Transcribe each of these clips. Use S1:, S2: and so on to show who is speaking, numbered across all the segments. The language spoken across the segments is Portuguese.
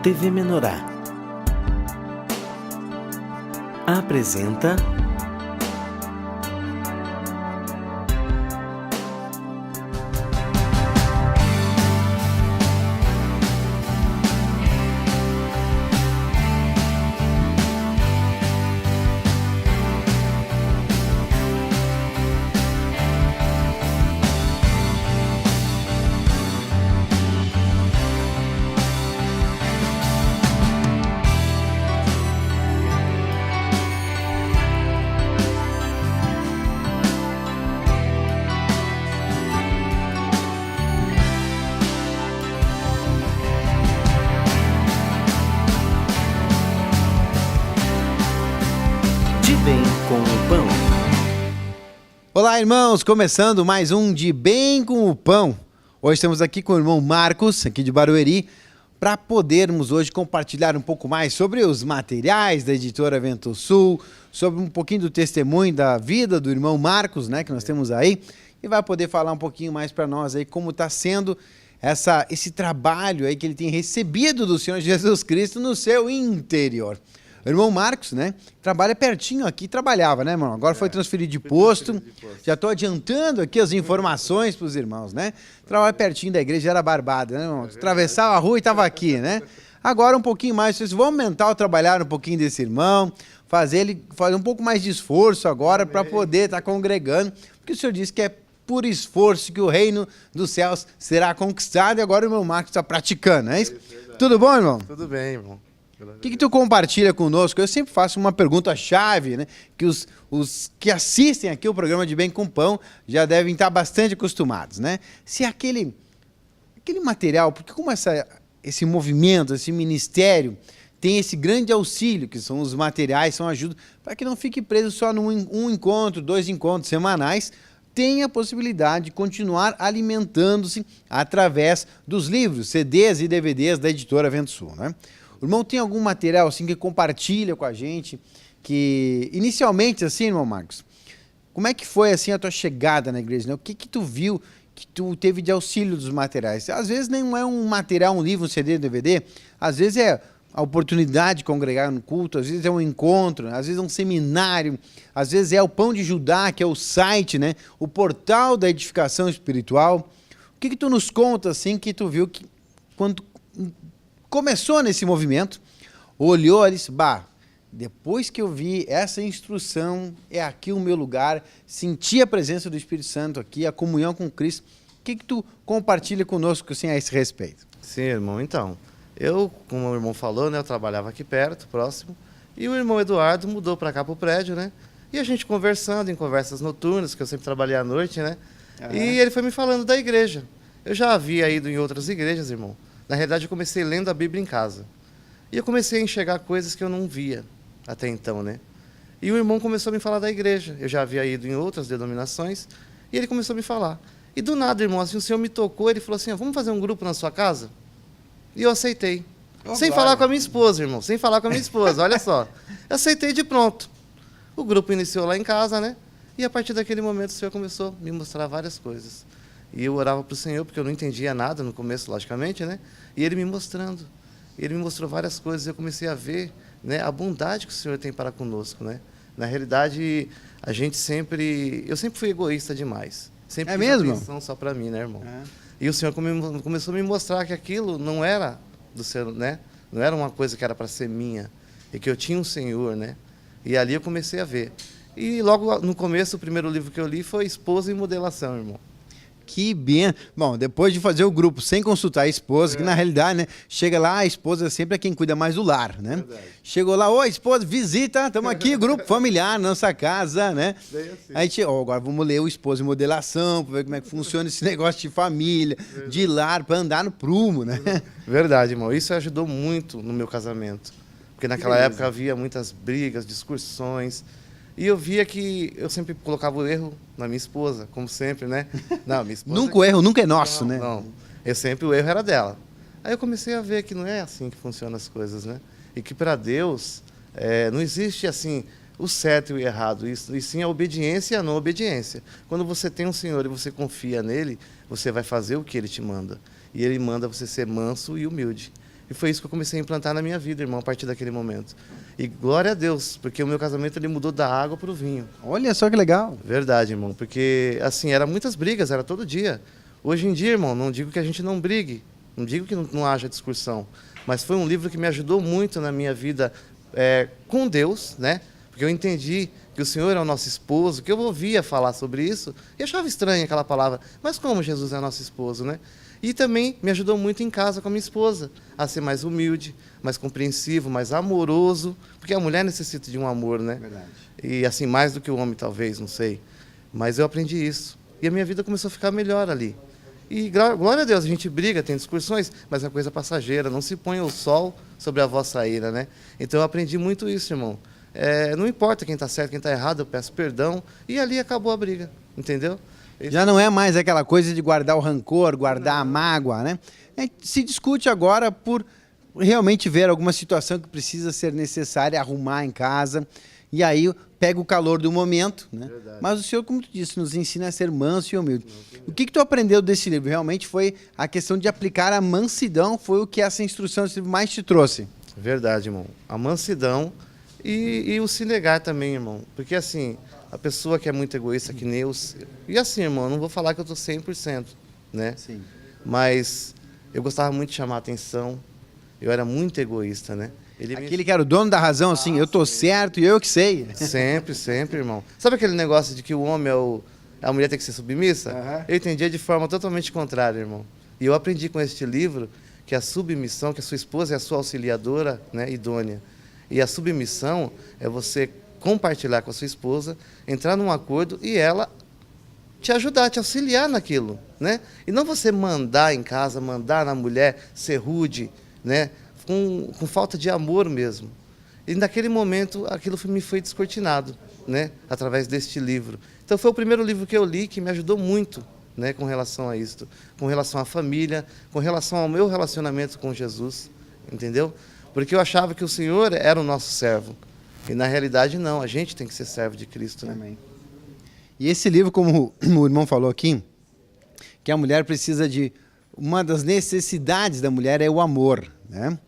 S1: TV Menorá apresenta De Bem com o Pão.
S2: Olá, irmãos! Começando mais um De Bem com o Pão. Hoje estamos aqui com o irmão Marcos, aqui de Barueri, para podermos hoje compartilhar um pouco mais sobre os materiais da editora Vento Sul, sobre um pouquinho do testemunho da vida do irmão Marcos, né, que nós temos aí, e vai poder falar um pouquinho mais para nós aí como está sendo esse trabalho aí que ele tem recebido do Senhor Jesus Cristo no seu interior. O irmão Marcos, né, trabalha pertinho aqui, trabalhava, né, irmão? Agora foi transferido de posto. Já estou adiantando aqui as informações para os irmãos, né? Trabalha pertinho da igreja, era Barbada, né, irmão? Atravessava a rua e estava aqui, né? Agora um pouquinho mais, vocês vão aumentar o trabalhar um pouquinho desse irmão, fazer um pouco mais de esforço agora para poder estar congregando, porque o Senhor disse que é por esforço que o reino dos céus será conquistado, e agora o irmão Marcos está praticando, é isso? Tudo bom, irmão?
S3: Tudo bem, irmão.
S2: O que tu compartilha conosco? Eu sempre faço uma pergunta-chave, né? Que os que assistem aqui o programa de Bem com Pão já devem estar bastante acostumados, né? Se aquele material, porque como esse movimento, esse ministério tem esse grande auxílio, que são os materiais, são ajuda, para que não fique preso só num encontro, 2 encontros semanais, tem a possibilidade de continuar alimentando-se através dos livros, CDs e DVDs da editora Vento Sul, né? O irmão tem algum material assim que compartilha com a gente, que inicialmente assim, irmão Marcos, como é que foi assim a tua chegada na igreja, né? O que tu viu que tu teve de auxílio dos materiais? Às vezes não é um material, um livro, um CD, um DVD, às vezes é a oportunidade de congregar no culto, às vezes é um encontro, às vezes é um seminário, às vezes é o Pão de Judá, que é o site, né? O portal da edificação espiritual. O que tu nos conta assim que tu viu que quando começou nesse movimento, olhou e disse, depois que eu vi essa instrução, é aqui o meu lugar, senti a presença do Espírito Santo aqui, a comunhão com Cristo. O que tu compartilha conosco assim, a esse respeito?
S3: Sim, irmão, então, como o irmão falou, né, eu trabalhava aqui perto, próximo, e o irmão Eduardo mudou para cá, para o prédio, né, e a gente conversando em conversas noturnas, que eu sempre trabalhei à noite, né, e ele foi me falando da igreja. Eu já havia ido em outras igrejas, irmão. Na realidade, eu comecei lendo a Bíblia em casa. E eu comecei a enxergar coisas que eu não via até então, né? E o irmão começou a me falar da igreja. Eu já havia ido em outras denominações, e ele começou a me falar. E do nada, irmão, assim, o Senhor me tocou, ele falou assim, vamos fazer um grupo na sua casa? E eu aceitei. Sem falar com a minha esposa, irmão, sem falar com a minha esposa, olha só. Eu aceitei de pronto. O grupo iniciou lá em casa, né? E a partir daquele momento o Senhor começou a me mostrar várias coisas. E eu orava para o Senhor, porque eu não entendia nada no começo, logicamente, né? E Ele me mostrando. Ele me mostrou várias coisas, eu comecei a ver, né, a bondade que o Senhor tem para conosco, né? Na realidade, eu sempre fui egoísta demais. Sempre quis atenção só para mim, né, irmão? E o Senhor começou a me mostrar que aquilo não era do Senhor, né? Não era uma coisa que era para ser minha, e que eu tinha um Senhor, né? E ali eu comecei a ver. E logo no começo, o primeiro livro que eu li foi Esposa e Modelação, irmão.
S2: Que bem. Bom, depois de fazer o grupo sem consultar a esposa, que na realidade, né, chega lá, a esposa sempre é quem cuida mais do lar, né? Verdade. Chegou lá, oi, esposa, visita, estamos aqui, grupo familiar, nossa casa, né? Assim. Aí a gente, agora vamos ler o Esposa e Modelação, para ver como é que funciona esse negócio de família, de lar, para andar no prumo, né?
S3: Verdade, irmão. Isso ajudou muito no meu casamento. Porque naquela época havia muitas brigas, discussões. E eu via que eu sempre colocava o erro na minha esposa, como sempre, né? Não, minha esposa...
S2: Nunca o erro, nunca é nosso, né?
S3: Não, o erro era dela. Aí eu comecei a ver que não é assim que funcionam as coisas, né? E que para Deus não existe assim o certo e o errado, e sim a obediência e a não obediência. Quando você tem um Senhor e você confia nele, você vai fazer o que ele te manda. E ele manda você ser manso e humilde. E foi isso que eu comecei a implantar na minha vida, irmão, a partir daquele momento. E glória a Deus, porque o meu casamento ele mudou da água para o vinho.
S2: Olha só que legal.
S3: Verdade, irmão, porque assim, era muitas brigas, era todo dia. Hoje em dia, irmão, não digo que a gente não brigue, não digo que não haja discussão, mas foi um livro que me ajudou muito na minha vida com Deus, né? Porque eu entendi que o Senhor é o nosso esposo, que eu ouvia falar sobre isso e achava estranha aquela palavra, mas como Jesus é nosso esposo, né? E também me ajudou muito em casa com a minha esposa, a ser mais humilde, mais compreensivo, mais amoroso, porque a mulher necessita de um amor, né?
S2: Verdade.
S3: E assim, mais do que o homem talvez, não sei. Mas eu aprendi isso. E a minha vida começou a ficar melhor ali. E glória a Deus, a gente briga, tem discussões, mas é coisa passageira, não se põe o sol sobre a vossa ira, né? Então eu aprendi muito isso, irmão. Não importa quem está certo, quem está errado, eu peço perdão. E ali acabou a briga, entendeu?
S2: Já não é mais aquela coisa de guardar o rancor, guardar a mágoa, né? Se discute agora por realmente ver alguma situação que precisa ser necessária arrumar em casa. E aí pega o calor do momento, né?
S3: Verdade.
S2: Mas o Senhor, como tu disse, nos ensina a ser manso e humilde. O que tu aprendeu desse livro? Realmente foi a questão de aplicar a mansidão, foi o que essa instrução desse livro mais te trouxe.
S3: Verdade, irmão. A mansidão e o se negar também, irmão. Porque assim, a pessoa que é muito egoísta, que nem eu... E assim, irmão, eu não vou falar que eu estou 100%, né?
S2: Sim.
S3: Mas eu gostava muito de chamar a atenção. Eu era muito egoísta, né?
S2: Aquele que era o dono da razão, assim, eu tô certo e eu que sei.
S3: Sempre, sempre, irmão. Sabe aquele negócio de que o homem a mulher tem que ser submissa?
S2: Uhum.
S3: Eu entendia de forma totalmente contrária, irmão. E eu aprendi com este livro que a submissão, que a sua esposa é a sua auxiliadora, né, idônea. E a submissão é você compartilhar com a sua esposa, entrar num acordo e ela te ajudar, te auxiliar naquilo, né? E não você mandar em casa, mandar na mulher, ser rude, né? Com falta de amor mesmo. E naquele momento aquilo me foi descortinado, né? Através deste livro. Então foi o primeiro livro que eu li que me ajudou muito, né? Com relação a isso, com relação à família, com relação ao meu relacionamento com Jesus, entendeu? Porque eu achava que o Senhor era o nosso servo. E na realidade não, a gente tem que ser servo de Cristo, né?
S2: Amém. E esse livro, como o irmão falou aqui, que a mulher precisa de... Uma das necessidades da mulher é o amor, né?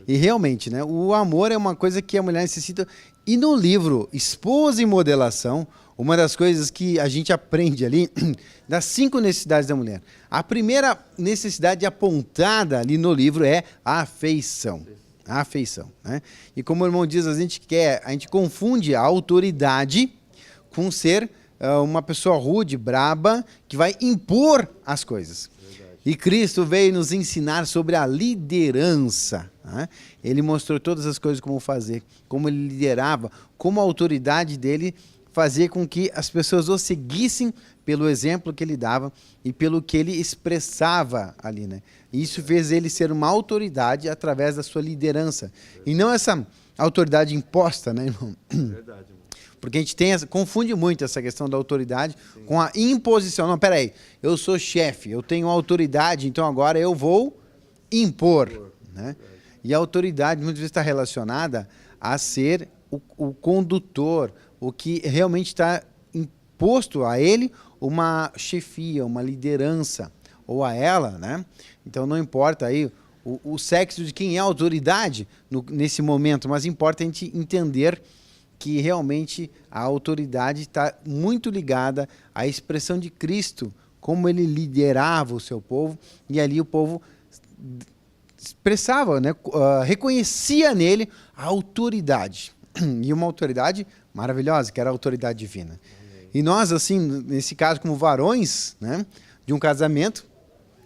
S2: E realmente, né? O amor é uma coisa que a mulher necessita. E no livro Esposa e Modelação, uma das coisas que a gente aprende ali, das 5 necessidades da mulher. A primeira necessidade apontada ali no livro é a afeição. A afeição, né? E como o irmão diz, a gente confunde a autoridade com ser uma pessoa rude, braba, que vai impor as coisas. E Cristo veio nos ensinar sobre a liderança, né? Ele mostrou todas as coisas como fazer, como ele liderava, como a autoridade dele fazia com que as pessoas o seguissem pelo exemplo que ele dava e pelo que ele expressava ali, né? E isso fez ele ser uma autoridade através da sua liderança. E não essa autoridade imposta, né, irmão?
S3: Verdade, irmão.
S2: Porque a gente confunde muito essa questão da autoridade com a imposição. Não, peraí, eu sou chefe, eu tenho autoridade, então agora eu vou impor, né? E a autoridade muitas vezes está relacionada a ser o condutor, o que realmente está imposto a ele uma chefia, uma liderança, ou a ela, né? Então não importa aí o sexo de quem é a autoridade nesse momento, mas importa a gente entender que realmente a autoridade está muito ligada à expressão de Cristo, como ele liderava o seu povo, e ali o povo expressava, né, reconhecia nele a autoridade, e uma autoridade maravilhosa, que era a autoridade divina. Amém. E nós, assim, nesse caso, como varões, né, de um casamento,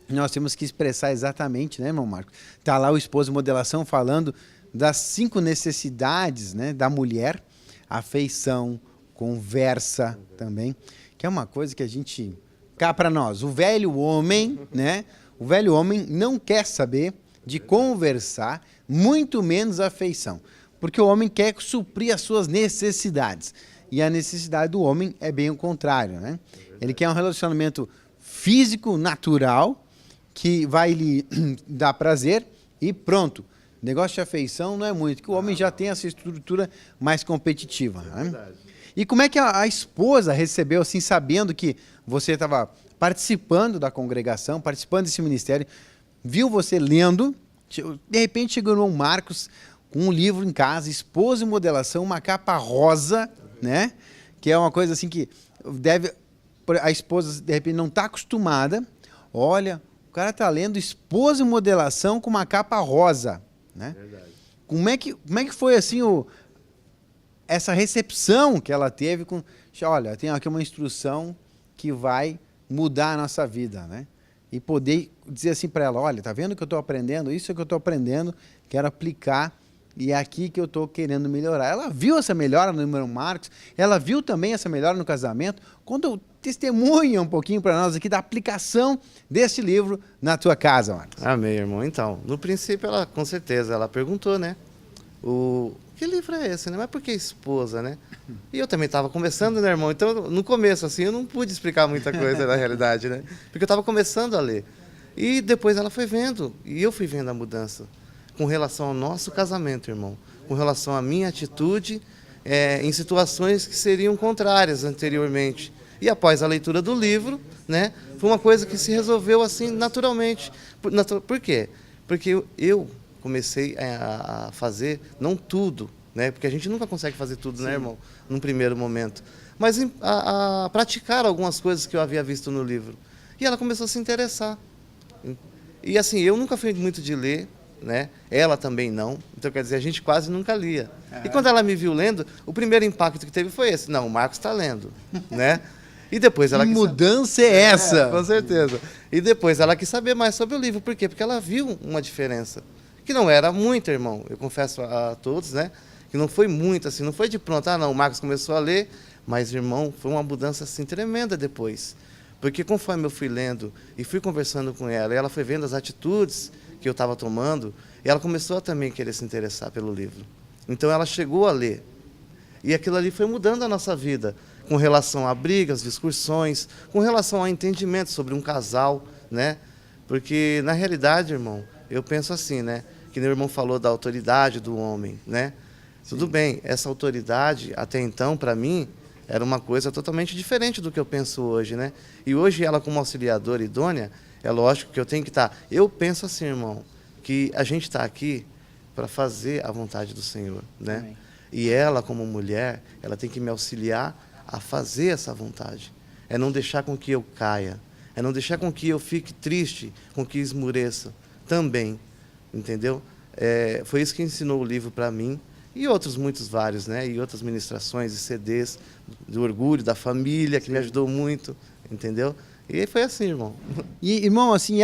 S2: nós temos que expressar exatamente, né, irmão Marco? Está lá o Esposa e Modelação falando das 5 necessidades, né, da mulher, afeição, conversa também, que é uma coisa que a gente... Cá para nós, o velho homem, né? O velho homem não quer saber de conversar, muito menos afeição. Porque o homem quer suprir as suas necessidades. E a necessidade do homem é bem o contrário, né? Ele quer um relacionamento físico, natural, que vai lhe dar prazer e pronto. Negócio de afeição não é muito, que o homem já tem essa estrutura mais competitiva. Né? E como é que a esposa recebeu, assim, sabendo que você estava participando da congregação, participando desse ministério, viu você lendo De repente chegou o irmão Marcos com um livro em casa, Esposa e Modelação, uma capa rosa, né? Que é uma coisa assim que a esposa, de repente, não está acostumada. Olha, o cara está lendo Esposa e Modelação com uma capa rosa, né?
S3: Verdade.
S2: Como é que foi assim essa recepção que ela teve com... Olha, tem aqui uma instrução que vai mudar a nossa vida, né? E poder dizer assim para ela, olha, tá vendo que eu estou aprendendo? Isso é que eu estou aprendendo, quero aplicar e é aqui que eu estou querendo melhorar. Ela viu essa melhora no irmão Marcos, ela viu também essa melhora no casamento. Quando testemunha um pouquinho para nós aqui da aplicação desse livro na tua casa, Marcos.
S3: Amém, irmão. Então, no princípio, ela, com certeza, ela perguntou, né? Que livro é esse, né? Mas por que esposa, né? E eu também estava começando, né, irmão? Então, no começo, assim, eu não pude explicar muita coisa na realidade, né? Porque eu estava começando a ler. E depois ela foi vendo, e eu fui vendo a mudança com relação ao nosso casamento, irmão. Com relação à minha atitude em situações que seriam contrárias anteriormente. E após a leitura do livro, né? Foi uma coisa que se resolveu assim naturalmente. Por quê? Porque eu comecei a fazer, não tudo, né? Porque a gente nunca consegue fazer tudo, sim, né, irmão? Num primeiro momento. Mas a praticar algumas coisas que eu havia visto no livro. E ela começou a se interessar. E assim, eu nunca fui muito de ler, né? Ela também não. Então, quer dizer, a gente quase nunca lia. E quando ela me viu lendo, o primeiro impacto que teve foi esse. Não, o Marcos está lendo, né? E depois ela
S2: que mudança é essa?
S3: Com certeza. E depois ela quis saber mais sobre o livro. Por quê? Porque ela viu uma diferença. Que não era muita, irmão. Eu confesso a todos, né? Que não foi muito, assim, não foi de pronto. Ah, não, o Marcos começou a ler, mas, irmão, foi uma mudança, assim, tremenda depois. Porque conforme eu fui lendo e fui conversando com ela, e ela foi vendo as atitudes que eu estava tomando, e ela começou a também querer se interessar pelo livro. Então, ela chegou a ler. E aquilo ali foi mudando a nossa vida, com relação a brigas, discussões, com relação a entendimento sobre um casal, né? Porque, na realidade, irmão, eu penso assim, né? Que o irmão falou da autoridade do homem, né? Sim. Tudo bem, essa autoridade, até então, para mim, era uma coisa totalmente diferente do que eu penso hoje, né? E hoje, ela como auxiliadora idônea, é lógico que eu tenho que estar... Eu penso assim, irmão, que a gente está aqui para fazer a vontade do Senhor, né? Amém. E ela, como mulher, ela tem que me auxiliar a fazer essa vontade. É não deixar com que eu caia, é não deixar com que eu fique triste, com que esmoreça também, entendeu? Foi isso que ensinou o livro para mim, e outros muitos vários, né? E outras ministrações e CDs do orgulho, da família, que sim, me ajudou muito, entendeu? E foi assim, irmão.
S2: E, irmão, assim,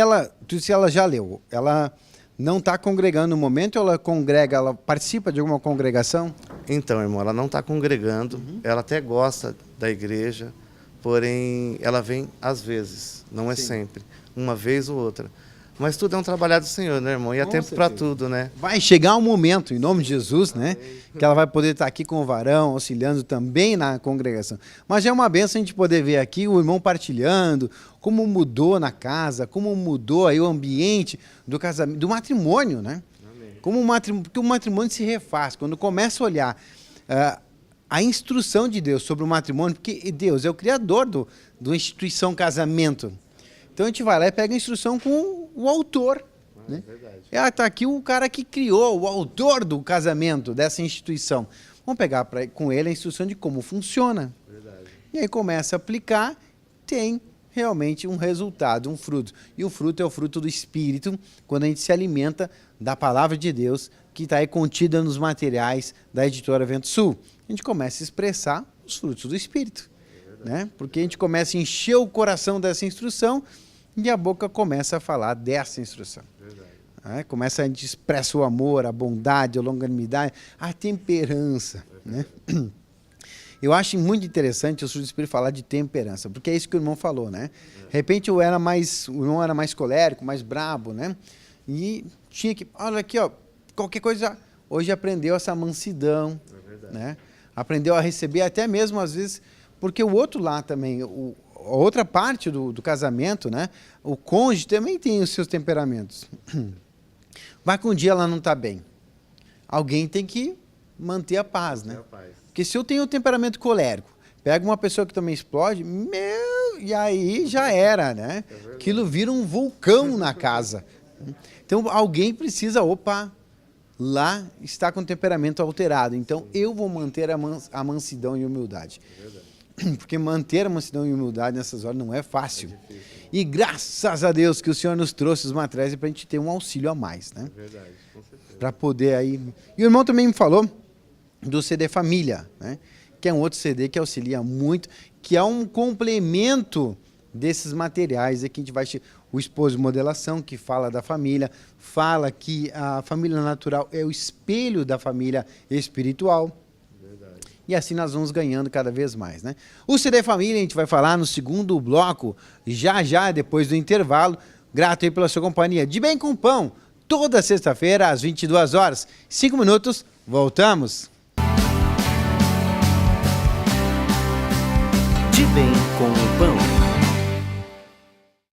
S2: tu disse, ela já leu, ela não está congregando no momento, ou ela congrega, ela participa de alguma congregação?
S3: Então, irmão, ela não está congregando, ela até gosta da igreja, porém, ela vem às vezes, não é sim, sempre, uma vez ou outra. Mas tudo é um trabalhar do Senhor, né, irmão? E é tempo para tudo, né?
S2: Vai chegar um momento, em nome de Jesus, né? Que ela vai poder estar aqui com o varão, auxiliando também na congregação. Mas é uma benção a gente poder ver aqui o irmão partilhando, como mudou na casa, como mudou aí o ambiente do casamento, do matrimônio, né? Amém. Porque o matrimônio se refaz. Quando começa a olhar a instrução de Deus sobre o matrimônio, porque Deus é o criador do instituição casamento. Então a gente vai lá e pega a instrução com o autor. Né? Verdade. Tá aqui o cara que criou, o autor do casamento, dessa instituição. Vamos pegar com ele a instrução de como funciona. Verdade. E aí começa a aplicar, tem realmente um resultado, um fruto. E o fruto é o fruto do Espírito, quando a gente se alimenta da palavra de Deus, que está aí contida nos materiais da editora Vento Sul. A gente começa a expressar os frutos do Espírito. Né? Porque a gente começa a encher o coração dessa instrução, e a boca começa a falar dessa instrução. Começa a gente expressa o amor, a bondade, a longanimidade, a temperança. Né? Eu acho muito interessante o Espírito falar de temperança, porque é isso que o irmão falou, né? De repente o irmão era mais colérico, mais brabo, né? E tinha que, olha aqui, ó, qualquer coisa, hoje aprendeu essa mansidão, né? Aprendeu a receber até mesmo às vezes, porque o outro lá também, a outra parte do casamento, né? O cônjuge também tem os seus temperamentos. Vai que um dia ela não está bem. Alguém tem que manter a paz, né? Porque se eu tenho um temperamento colérico, pega uma pessoa que também explode, e aí já era, né? Aquilo vira um vulcão na casa, Então alguém precisa, lá está com temperamento alterado. Então eu vou manter a mansidão e humildade. Porque manter a mansidão e humildade nessas horas não é fácil. E graças a Deus que o Senhor nos trouxe os materiais para a gente ter um auxílio a mais, né?
S3: Verdade, com certeza.
S2: Para poder aí... E o irmão também me falou do CD Família, né? Que é um outro CD que auxilia muito, que é um complemento desses materiais. Aqui a gente vai... O Esposo de Modelação, que fala da família, fala que a família natural é o espelho da família espiritual.
S3: Verdade.
S2: E assim nós vamos ganhando cada vez mais, né? O CD Família a gente vai falar no segundo bloco, já depois do intervalo. Grato aí pela sua companhia. De Bem com Pão, toda sexta-feira às 22 horas. 5 minutos, voltamos.
S1: De Bem com o Pão.